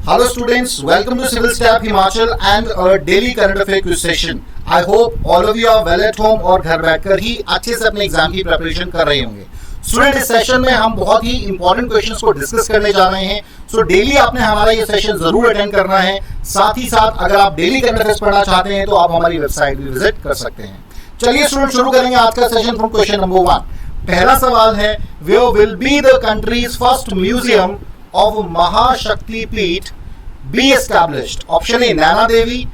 Hello students, welcome to Civil Staff Himachal and a daily current affair quiz session. I hope all of you are well at home और घर बैठकर ही अच्छे से अपने exam की preparation कर रहे होंगे. स्टूडेंट, इस सेशन में हम बहुत ही इंपॉर्टेंट क्वेश्चंस को डिस्कस करने जा रहे हैं. सो डेली आपने हमारा ये सेशन जरूर अटेंड करना है. साथ ही साथ अगर आप डेली करंट अफेयर्स पढ़ना चाहते हैं तो आप हमारी वेबसाइट भी विजिट कर सकते हैं. चलिए स्टूडेंट, शुरू करेंगे आज का सेशन फ्रॉम क्वेश्चन नंबर 1. पहला सवाल है, where will be the countries first museum of Mahashakti Peeth be established? Option A Naina Devi,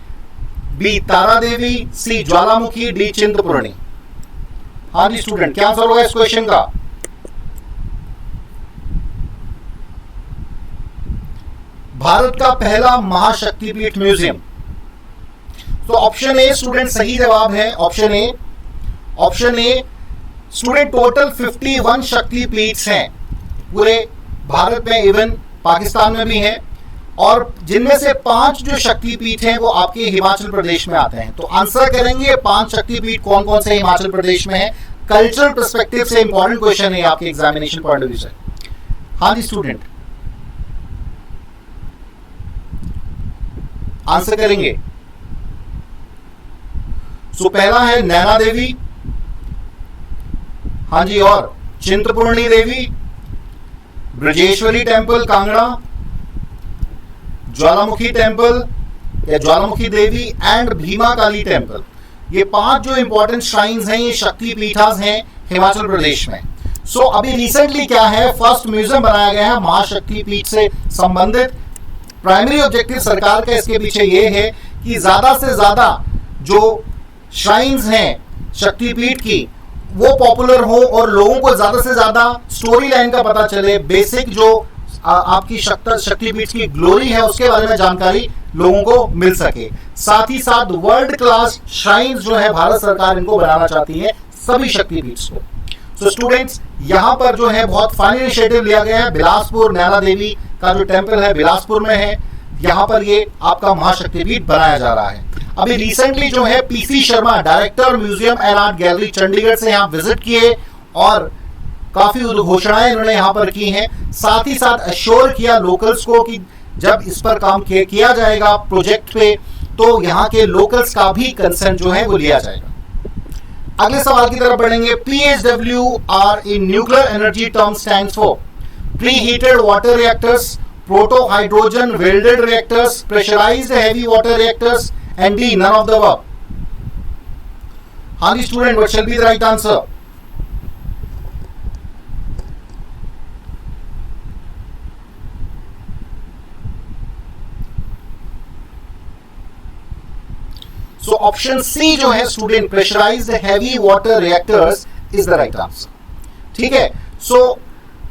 B Tara Devi, C Jwalamukhi, D Chintpurni. हाँ जी स्टूडेंट, क्या आंसर होगा इस क्वेश्चन का? भारत का पहला महाशक्तिपीठ म्यूजियम. तो ऑप्शन ए स्टूडेंट सही जवाब है. ऑप्शन ए स्टूडेंट, टोटल 51 शक्तिपीठ हैं पूरे भारत में, इवन पाकिस्तान में भी हैं, और जिनमें से 5 जो शक्तिपीठ हैं वो आपके हिमाचल प्रदेश में आते हैं. तो आंसर करेंगे 5 शक्तिपीठ कौन कौन से हिमाचल प्रदेश में है. कल्चरल पर्सपेक्टिव से इंपॉर्टेंट क्वेश्चन है आपके एग्जामिनेशन पॉइंट ऑफ व्यू से. हाँ जी स्टूडेंट, आंसर करेंगे. सो पहला है नैना देवी, हाँ जी, और चिंतपूर्णी देवी, ब्रजेश्वरी टेम्पल कांगड़ा, ज्वालामुखी टेम्पल या ज्वालामुखी देवी एंड भीमा काली टेम्पल. ये 5 जो इंपॉर्टेंट श्राइन्स हैं, ये शक्तिपीठास हैं हिमाचल प्रदेश में. सो अभी रिसेंटली क्या है, फर्स्ट म्यूजियम बनाया गया है महाशक्तिपीठ से संबंधित. प्राइमरी ऑब्जेक्टिव सरकार का इसके पीछे ये है कि ज्यादा से ज्यादा जो श्राइन्स हैं शक्तिपीठ की वो पॉपुलर हो और लोगों को ज्यादा से ज्यादा स्टोरी लाइन का पता चले, बेसिक जो आपकी शक्तिपीठ की ग्लोरी है उसके बारे में जानकारी लोगों को मिल सके. साथ ही साथ वर्ल्ड क्लास श्राइन्स जो है भारत सरकार इनको बनाना चाहती है सभी शक्तिपीठ को. सो स्टूडेंट्स, यहाँ पर जो है बहुत फाइन इनिशिएटिव लिया गया है. बिलासपुर नैना देवी का जो टेम्पल है बिलासपुर में है, यहाँ पर ये आपका महाशक्तिपीठ बनाया जा रहा है. अभी रिसेंटली जो है PC Sharma, director museum and art gallery Chandigarh से यहाँ विजिट किए और काफी घोषणाएं इन्होंने यहाँ पर की हैं. साथ ही साथ अश्योर किया लोकल्स को कि जब इस पर काम किया जाएगा प्रोजेक्ट पे तो यहाँ के लोकल्स का भी कंसेंट जो है वो लिया जाएगा. अगले सवाल की तरफ बढ़ेंगे. PHWR in nuclear energy term stands for preheated water reactors, proto hydrogen welded reactors, pressurised heavy water reactors and D none of the above. हाँ जी student, what shall be the right answer? So option C जो है student, pressurised heavy water reactors is the right answer. ठीक है. सो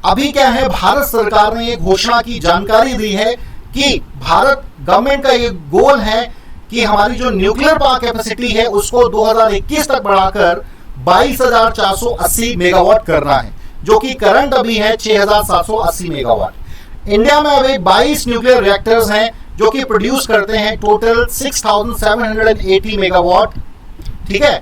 अभी क्या है, भारत सरकार ने एक घोषणा की जानकारी दी है कि भारत गवर्नमेंट का ये गोल है कि हमारी जो न्यूक्लियर पावर कैपेसिटी है उसको 2021 तक बढ़ाकर 22,480 मेगावाट करना है, जो कि करंट अभी है 6,780 मेगावाट. इंडिया में अभी 22 न्यूक्लियर रिएक्टर्स हैं जो कि प्रोड्यूस करते हैं टोटल 6,780 मेगावाट. ठीक है.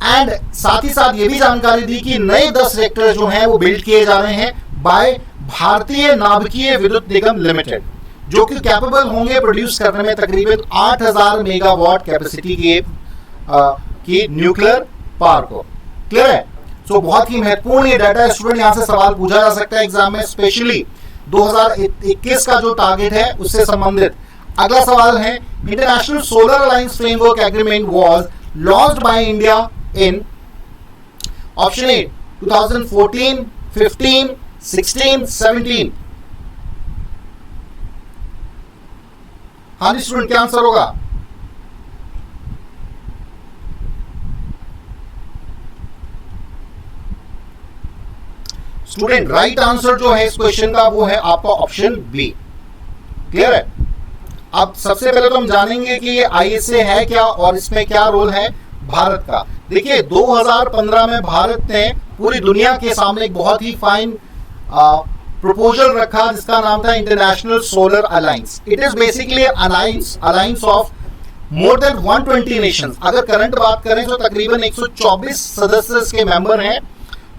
एंड साथ ही साथ ये भी जानकारी दी कि नए 10 रिएक्टर जो हैं वो बिल्ड किए जा रहे हैं बाय भारतीय नाभिकीय विद्युत निगम लिमिटेड, जो कि कैपेबल होंगे प्रोड्यूस करने में तकरीबन 8,000 मेगावाट कैपेसिटी की न्यूक्लियर पावर को. क्लियर है. सो बहुत ही महत्वपूर्ण ये डाटा है स्टूडेंट. यहां से सवाल पूछा जा सकता है एग्जाम में, स्पेशली 2021 का जो टारगेट है उससे संबंधित. अगला सवाल है, international solar alliance framework agreement was launched by India in option ए 2014, 15, 16, 17. हाँ जी स्टूडेंट, क्या आंसर होगा? स्टूडेंट, राइट आंसर जो है इस क्वेश्चन का वो है आपका ऑप्शन बी. क्लियर है. अब सबसे पहले तो हम जानेंगे कि ये ISA है क्या और इसमें क्या रोल है भारत का. देखिए 2015 में भारत ने पूरी दुनिया के सामने एक बहुत ही फाइन प्रपोजल रखा जिसका नाम था international solar alliance. It is basically alliance of more than 120 Nations. अगर करंट बात करें तो तकरीबन 124 सदस्य इसके मेंबर हैं,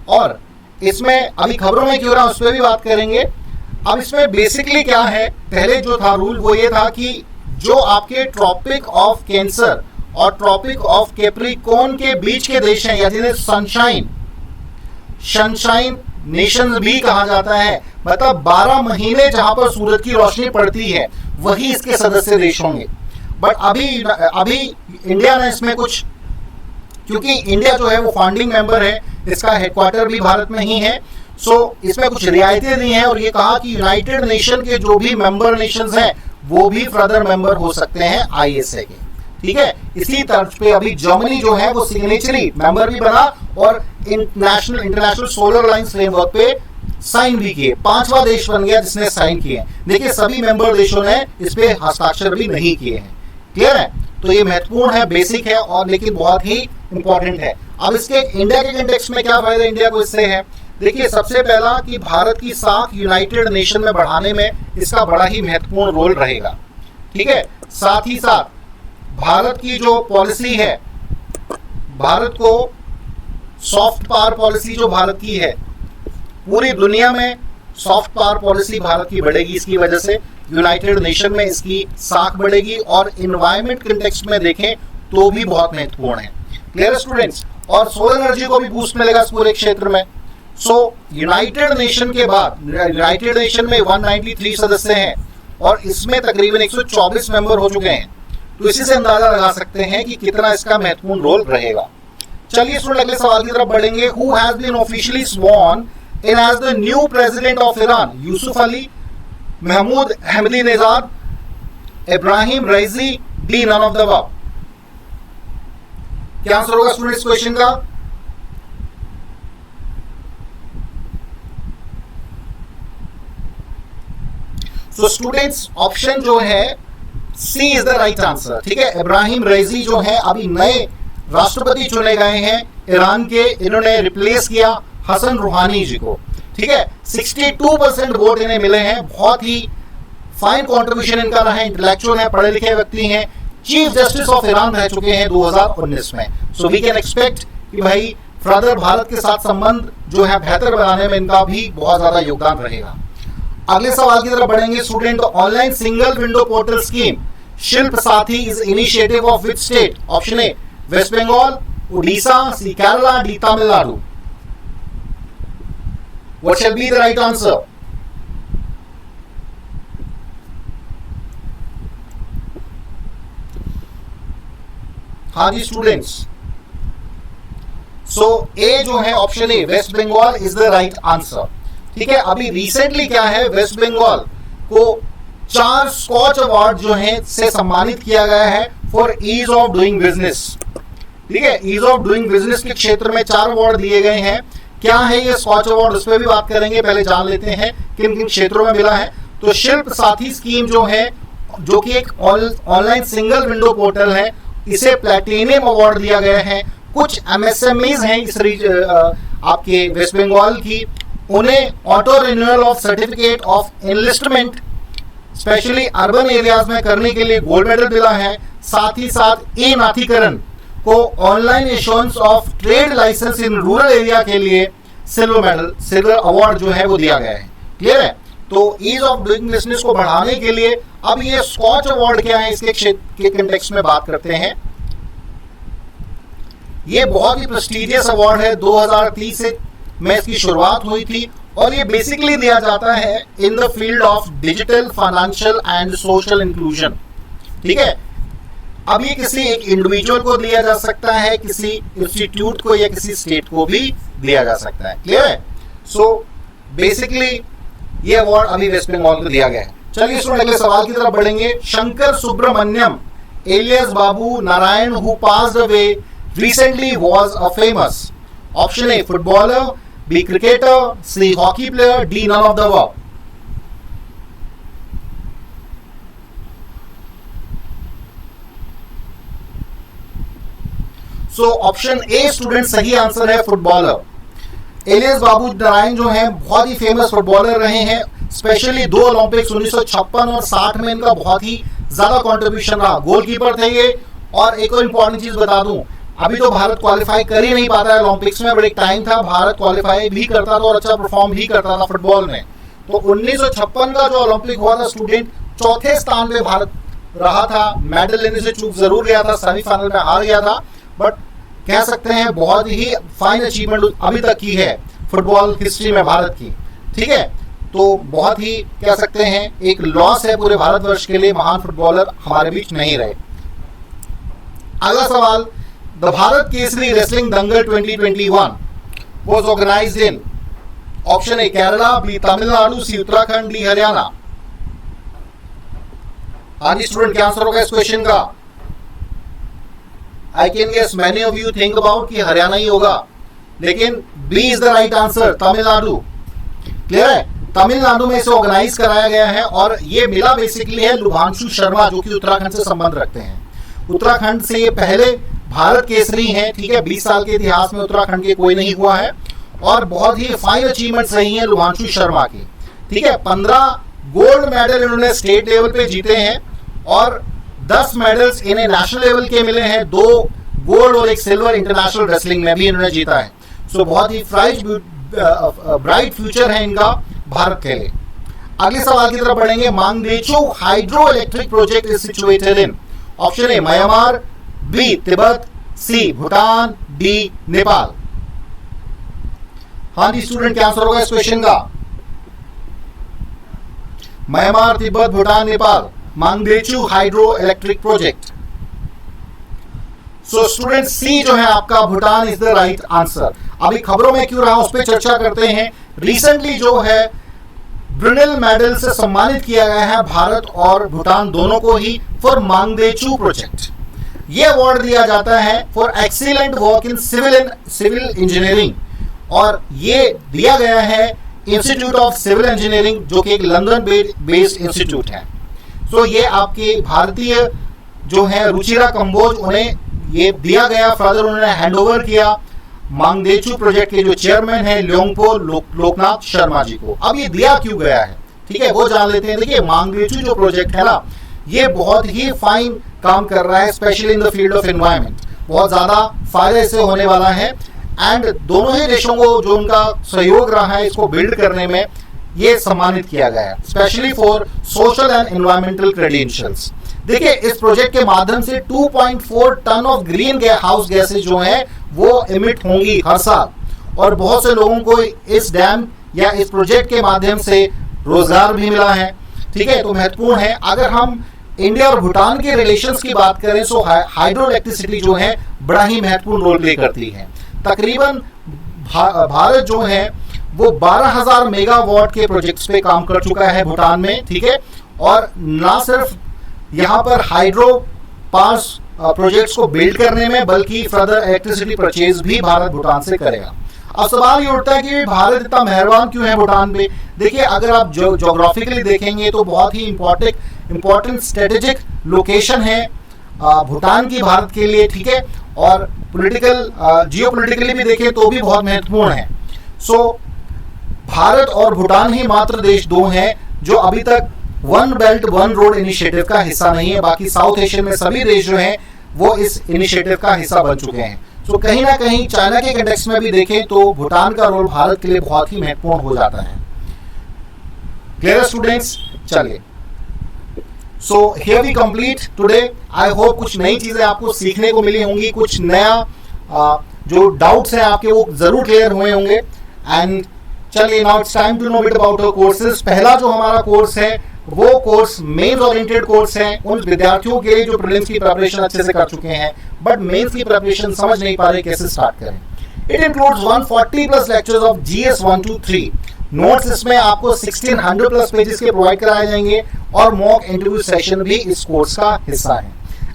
और इसमें अभी खबरों में क्यों रहा उस पर भी बात करेंगे. अब इसमें बेसिकली क्या है, पहले जो था रूल वो ये था कि जो आपके ट्रॉपिक ऑफ कैंसर और ट्रॉपिक ऑफ कैप्रिकॉर्न के बीच के देश हैं, या जिन्हें सनशाइन नेशंस भी कहा जाता है, मतलब 12 महीने जहां पर सूरज की रोशनी पड़ती है वही इसके सदस्य देश होंगे। बट अभी इंडिया ने इसमें कुछ, क्योंकि इंडिया जो है वो फाउंडिंग मेंबर है, इसका हेडक्वार्टर भी भारत में ही है, सो इसमें कुछ रियायतें दी हैं और ये कहा कि यूनाइटेड नेशन के जो भी मेंबर नेशंस हैं वो भी फर्दर मेंबर हो सकते हैं आईएसए के। ठीक है, इसी तर्ज पे अभी जर्मनी जो है वो सिग्नेचरी मेंबर भी बना और इंटरनेशनल सोलर अलायंस फ्रेमवर्क पे साइन भी किए। 5वां देश बन गया जिसने साइन किए। देखिए सभी मेंबर देशों ने इस पे हस्ताक्षर भी नहीं किए हैं। क्लियर है? तो ये महत्वपूर्ण है, बेसिक है और लेकिन बहुत ही इंपॉर्टेंट है। अब इसके इंडिया के कंटेक्स्ट में क्या फायदा इंडिया को इससे है? देखिए सबसे पहला कि भारत की साख यूनाइटेड नेशन में बढ़ाने में इसका बड़ा ही महत्वपूर्ण रोल रहेगा। ठीक है, साथ ही साथ भारत की जो पॉलिसी है, भारत को सॉफ्ट पावर पॉलिसी जो भारत की है, पूरी दुनिया में सॉफ्ट पावर पॉलिसी भारत की बढ़ेगी। इसकी वजह से यूनाइटेड नेशन में इसकी साख बढ़ेगी और इन्वायरमेंट कंटेक्स्ट में देखें तो भी बहुत महत्वपूर्ण है। Clear students? और सोलर एनर्जी को भी बूस्ट मिलेगा इस पूरे क्षेत्र में। सो यूनाइटेड नेशन के बाद, यूनाइटेड नेशन में 193 सदस्य हैं और इसमें तकरीबन 124 मेंबर हो चुके हैं, तो इसी से अंदाजा लगा सकते हैं कि कितना इसका महत्वपूर्ण रोल रहेगा। चलिए स्टूडेंट अगले सवाल की तरफ बढ़ेंगे। Who has been officially sworn in as the new president of Iran? Yusuf Ali, Mahmoud Ahmadinejad, Ebrahim Raisi, D none of the above? क्या आंसर होगा स्टूडेंट इस क्वेश्चन का? तो स्टूडेंट्स ऑप्शन जो है C is the right answer. ठीक है, इब्राहिम रईसी जो है अभी नए राष्ट्रपति चुने गए हैं ईरान के, इन्होंने रिप्लेस किया हसन रूहानी जी को। ठीक है, 62% वोट इन्हें मिले हैं। बहुत ही फाइन कंट्रीब्यूशन इनका रहा है, इंटेलेक्चुअल है, पढ़े लिखे व्यक्ति हैं, चीफ जस्टिस ऑफ ईरान रह चुके हैं 2019 में। सो वी कैन एक्सपेक्ट कि भाई फर्दर भारत के साथ संबंध जो है बेहतर बनाने में इनका भी बहुत ज्यादा योगदान रहेगा। अगले सवाल की तरफ बढ़ेंगे student. Online single window portal scheme Shilpa Sathi is initiative of which state? Option A West Bengal, Orissa, C Kerala, D Tamil Nadu? What shall be the right answer? हाँ जी स्टूडेंट्स, सो ए जो है option A West Bengal is the right answer. ठीक है, अभी रिसेंटली क्या है, waste Bengal को 4 स्कॉच अवार्ड जो है से सम्मानित किया गया है for ease of doing business. ठीक है, ईज ऑफ डूइंग बिजनेस के क्षेत्र में 4 अवार्ड दिए गए हैं। क्या है ये स्कॉच अवार्ड, उस पर भी बात करेंगे, पहले जान लेते हैं किन किन क्षेत्रों में मिला है। तो शिल्प साथी स्कीम जो है, जो कि एक ऑनलाइन सिंगल विंडो पोर्टल है, इसे प्लैटिनियम अवार्ड दिया गया है। कुछ एमएसएमईज हैं इस आपके वेस्ट बंगाल की, उन्हें auto renewal of certificate of enlistment specially urban areas में करने के लिए गोल्ड मेडल मिला है। साथ ही साथ ई नाथीकरण को online issuance of trade licence in rural area के लिए सिल्वर अवार्ड जो है वो दिया गया है। क्लियर है? तो ईज ऑफ डूइंग बिजनेस को बढ़ाने के लिए अब ये स्कॉच अवार्ड क्या है, इसके क्षेत्र के कंटेक्स्ट में बात करते हैं। ये बहुत ही प्रेस्टिजियस अवार्ड है, 2030 से में इसकी शुरुआत हुई थी और ये बेसिकली दिया जाता है in the field of digital, financial and social inclusion. ठीक है, अब ये किसी एक इंडिविजुअल को दिया जा सकता है, किसी इंस्टीट्यूट को या किसी स्टेट को भी दिया जा सकता है। क्लियर है? सो बेसिकली ये अवार्ड अभी वेस्ट बंगाल को दिया गया है। चलिए स्टूडेंट अगले सवाल की तरफ बढ़ेंगे। Shankar Subramaniam alias Babu Narayan who passed away recently was a famous? Option A footballer, B cricketer, C hockey player, D none of the above? So option A student सही आंसर है, फुटबॉलर। एलियस बाबू नारायण जो हैं बहुत ही फेमस फुटबॉलर रहे हैं, स्पेशली 2 ओलंपिक्स 1956 और 60 में इनका बहुत ही ज्यादा कंट्रीब्यूशन रहा। गोलकीपर थे ये। और एक और इंपॉर्टेंट चीज बता दूं, अभी तो भारत क्वालिफाई कर ही नहीं पाता है ओलंपिक्स में, बट एक टाइम था भारत क्वालिफाई भी करता था और अच्छा परफॉर्म भी करता था फुटबॉल में। तो 1956 का जो ओलंपिक हुआ था स्टूडेंट, चौथे स्थान पे भारत रहा था, मेडल लेने से चूक जरूर गया था, सेमीफाइनल में हार गया था, बट कह सकते हैं बहुत ही फाइन अचीवमेंट अभी तक की है फुटबॉल हिस्ट्री में भारत की, ठीक है। तो बहुत ही कह सकते हैं एक लॉस है पूरे भारतवर्ष के लिए, महान फुटबॉलर हमारे बीच नहीं रहे। अगला सवाल, the Bharat Kesari wrestling Dangal 2021 was organized in option A Kerala, B Tamil Nadu, C Uttarakhand, D Haryana. हाँ जी स्टूडेंट, क्या आंसर होगा इस क्वेश्चन का? I can guess many of you think about कि हरियाणा ही होगा, लेकिन B is the right answer, Tamil Nadu. Clear है? तमिलनाडु में इसे ऑर्गेनाइज कराया गया है और ये मिला बेसिकली है लुभांशु शर्मा, जो कि उत्तराखंड से संबंध रखते हैं। उत्तराखंड से ये पहले भारत केसरी हैं, ठीक है। 20 साल के इतिहास में उत्तराखंड के कोई नहीं हुआ है और बहुत ही फाइन अचीवमेंट्स रही हैं लुभांशु शर्मा की, ठीक है। 15 गोल्ड मेडल इन्होंने स्टेट लेवल पे जीते हैं और 10 मेडल्स इन्हें नेशनल लेवल के मिले हैं, 2 गोल्ड और 1 सिल्वर इंटरनेशनल रेसलिंग में भी इन्होंने जीता है। सो बहुत ही ब्राइट फ्यूचर है इनका भारत के लिए। अगले सवाल की तरफ बढ़ेंगे। Mangdechhu hydro electric project is situated in option A Myanmar, B Tibet, C Bhutan, D Nepal. हाँ जी स्टूडेंट, क्या आंसर होगा इस क्वेश्चन का? Myanmar, Tibet, Bhutan, Nepal, Mangdechhu hydro electric project. So student C जो है आपका Bhutan is the right answer. अभी खबरों में क्यों रहा उस पर चर्चा करते हैं। रिसेंटली जो है ब्रिनेल मेडल से सम्मानित किया गया है भारत और भूटान दोनों को ही फॉर मांगदेचू प्रोजेक्ट। ये अवार्ड दिया जाता है for excellent work in civil engineering और ये दिया गया है इंस्टीट्यूट ऑफ सिविल इंजीनियरिंग जो कि एक लंदन बेस्ड इंस्टीट्यूट है। सो ये आपके भारतीय जो है रुचिरा कंबोज, उन्हें ये दिया गया, फर्दर उन्होंने हैंडओवर किया मांगदेचू प्रोजेक्ट के जो चेयरमैन है ल्योंगपो लोकनाथ शर्मा जी को। अब ये दिया क्यों गया है, ठीक है, वो जान लेते हैं। देखिए मांगदेचू जो प्रोजेक्ट है ना, ये बहुत ही फाइन काम कर रहा है, specially in the field of environment. बहुत ज्यादा फायदा इससे होने वाला है एंड दोनों ही देशों को जो उनका सहयोग रहा है इसको बिल्ड करने में, ये सम्मानित किया गया है specially for social and environmental credentials. देखिए इस प्रोजेक्ट के माध्यम से 2.4 ton of greenhouse gases जो है वो इमिट होंगी हर साल और बहुत से लोगों को इस डैम या इस प्रोजेक्ट के माध्यम से रोजगार भी मिला है, ठीक है। तो महत्वपूर्ण है। अगर हम इंडिया और भूटान के रिलेशंस की बात करें तो हाइड्रो इलेक्ट्रिसिटी जो है बड़ा ही महत्वपूर्ण रोल प्ले करती है। तकरीबन भारत जो है वो 12,000 मेगावाट के प्रोजेक्ट्स पे काम कर चुका है भूटान में, ठीक है। और ना सिर्फ यहाँ पर हाइड्रो पावर्स प्रोजेक्ट्स को बिल्ड करने में, बल्कि फर्दर इलेक्ट्रिसिटी परचेज भी भारत भूटान से करेगा। अब सवाल ये उठता है कि भारत इतना मेहरबान क्यों है भूटान पे। देखिए अगर आप ज्योग्राफिकली देखेंगे तो बहुत ही इंपॉर्टेंट स्ट्रेटेजिक लोकेशन है भूटान की भारत के लिए, ठीक है। और जियोपॉलिटिकली भी देखें तो भी बहुत महत्वपूर्ण है। सो भारत और भूटान ही मात्र देश दो हैं जो अभी तक one belt one road initiative का हिस्सा नहीं है। बाकी साउथ एशिया में सभी देश जो हैं वो इस इनिशिएटिव का हिस्सा बन चुके हैं। तो कहीं ना कहीं चाइना के कंटेक्स्ट में भी देखें तो भूटान का रोल भारत के लिए बहुत ही महत्वपूर्ण हो जाता है। क्लियर स्टूडेंट्स, चलिए so here we complete today. I hope कुछ नई चीजें आपको सीखने को मिली होंगी, कुछ नया जो डाउट्स हैं आपके वो जरूर क्लियर हुए होंगे। एंड चलिए now it's time to know bit about our courses. पहला जो हमारा कोर्स है वो कोर्स मेंस ओरिएंटेड कोर्स है उन विद्यार्थियों के लिए जो प्रीलिम्स की प्रिपरेशन अच्छे से कर चुके हैं बट मेंस की प्रिपरेशन समझ नहीं पा रहे कैसे स्टार्ट करें। It includes 140 plus lectures of GS 1 to 3। Notes इसमें आपको 1600 प्लस पेजेस के प्रोवाइड कराए जाएंगे और मॉक इंटरव्यू सेशन भी इस कोर्स का हिस्सा है।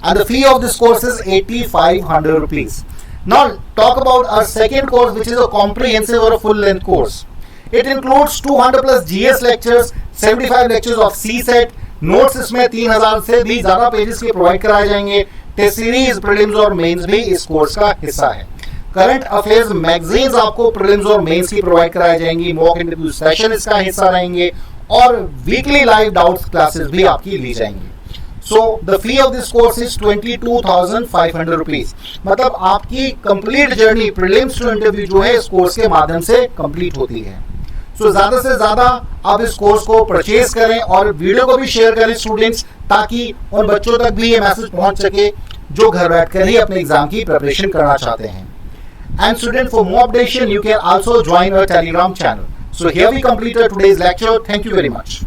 And the fee of this course is 8500 rupees. Now talk about our second course which is a comprehensive और full length course. It includes 200 plus GS lectures, 75 lectures of CSET, notes इसमें 3000 से भी ज्यादा pages के provide कराए जाएंगे। Test series, prelims और mains भी इस कोर्स का हिस्सा है। करंट अफेयर्स मैगजीन्स आपको प्रीलिम्स और मेंस की प्रोवाइड कराई जाएंगी। मॉक इंटरव्यू सेशन इसका हिस्सा रहेंगे और वीकली लाइव डाउट्स क्लासेस भी आपकी ली जाएंगी। So the fee of this course is 22,500 rupees. मतलब आपकी complete journey prelims to interview जो है इस कोर्स के माध्यम से कंप्लीट होती है। सो ज्यादा से ज्यादा आप इस कोर्स को परचेज करें और वीडियो को भी शेयर करें स्टूडेंट्स, ताकि उन बच्चों तक भी ये मैसेज पहुंच सके जो घर बैठकर ही अपने एग्जाम की प्रिपरेशन करना चाहते हैं. And student, for more updation, you can also join our Telegram channel. So here we completed today's lecture. Thank you very much.